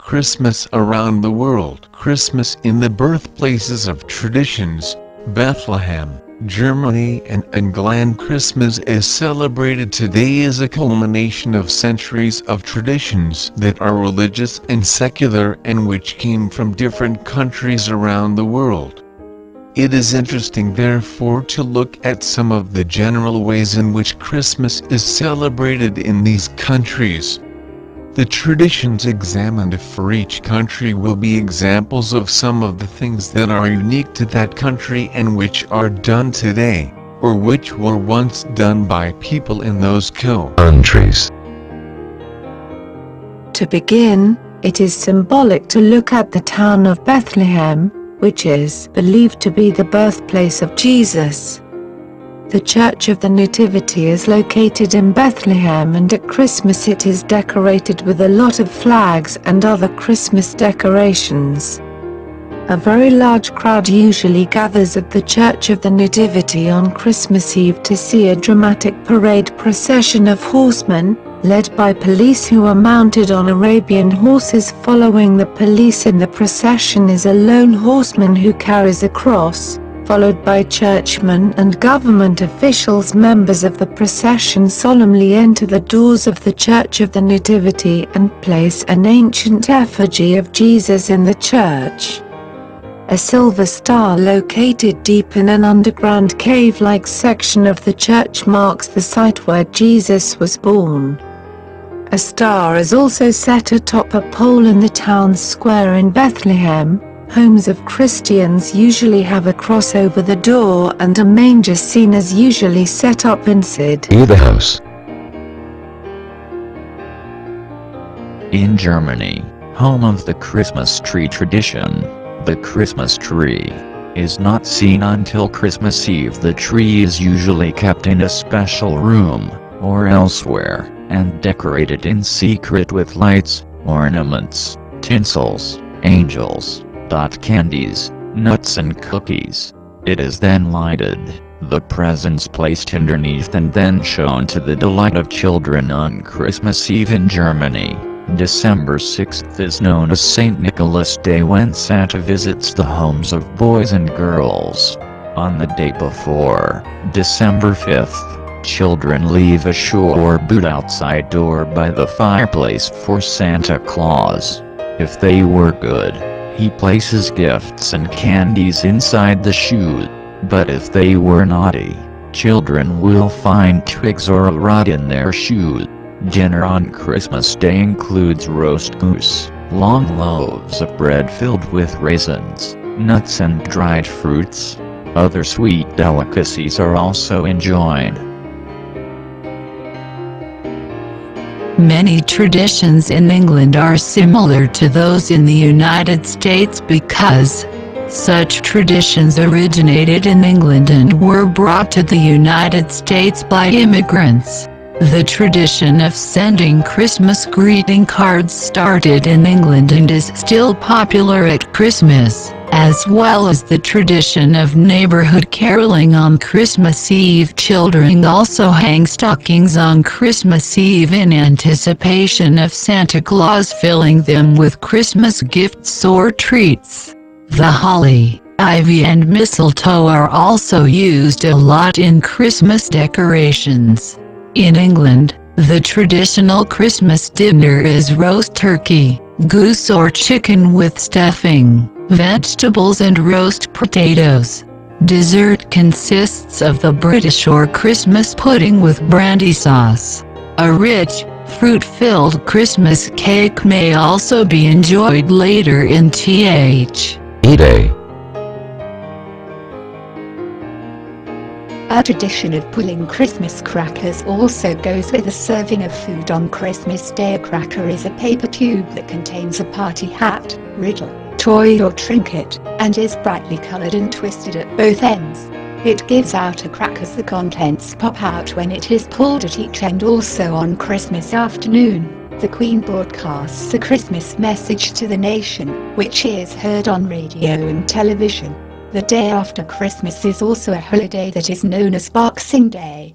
Christmas around the world. Christmas in the birthplaces of traditions, Bethlehem, Germany and England. Christmas is celebrated today as a culmination of centuries of traditions that are religious and secular and which came from different countries around the world. It is interesting therefore to look at some of the general ways in which Christmas is celebrated in these countries. The traditions examined for each country will be examples of some of the things that are unique to that country and which are done today, or which were once done by people in those countries. To begin, it is symbolic to look at the town of Bethlehem, which is believed to be the birthplace of Jesus. The Church of the Nativity is located in Bethlehem, and at Christmas it is decorated with a lot of flags and other Christmas decorations. A very large crowd usually gathers at the Church of the Nativity on Christmas Eve to see a dramatic parade procession of horsemen, led by police who are mounted on Arabian horses. Following the police in the procession is a lone horseman who carries a cross, followed by churchmen and government officials. Members of the procession solemnly enter the doors of the Church of the Nativity and place an ancient effigy of Jesus in the church. A silver star located deep in an underground cave-like section of the church marks the site where Jesus was born. A star is also set atop a pole in the town square in Bethlehem. Homes of Christians usually have a cross over the door, and a manger scene is usually set up inside the house. In Germany, home of the Christmas tree tradition, the Christmas tree is not seen until Christmas Eve. The tree is usually kept in a special room, or elsewhere, and decorated in secret with lights, ornaments, tinsels, angels, candies, nuts and cookies. It is then lighted, the presents placed underneath, and then shown to the delight of children on Christmas Eve. In Germany, December 6th is known as St. Nicholas Day, when Santa visits the homes of boys and girls. On the day before, December 5th, children leave a shoe or boot outside door by the fireplace for Santa Claus. If they were good, he places gifts and candies inside the shoe. But if they were naughty, children will find twigs or a rod in their shoe. Dinner on Christmas Day includes roast goose, long loaves of bread filled with raisins, nuts and dried fruits. Other sweet delicacies are also enjoyed. Many traditions in England are similar to those in the United States because such traditions originated in England and were brought to the United States by immigrants. The tradition of sending Christmas greeting cards started in England and is still popular at Christmas, as well as the tradition of neighborhood caroling on Christmas Eve. Children also hang stockings on Christmas Eve in anticipation of Santa Claus filling them with Christmas gifts or treats. The holly, ivy and mistletoe are also used a lot in Christmas decorations. In England, the traditional Christmas dinner is roast turkey, goose or chicken with stuffing, vegetables and roast potatoes. Dessert consists of the British or Christmas pudding with brandy sauce. A rich, fruit-filled Christmas cake may also be enjoyed later in Day. A tradition of pulling Christmas crackers also goes with the serving of food on Christmas Day. A cracker is a paper tube that contains a party hat, riddle, toy or trinket, and is brightly colored and twisted at both ends. It gives out a crack as the contents pop out when it is pulled at each end. Also on Christmas afternoon, the Queen broadcasts a Christmas message to the nation, which is heard on radio and television. The day after Christmas is also a holiday that is known as Boxing Day.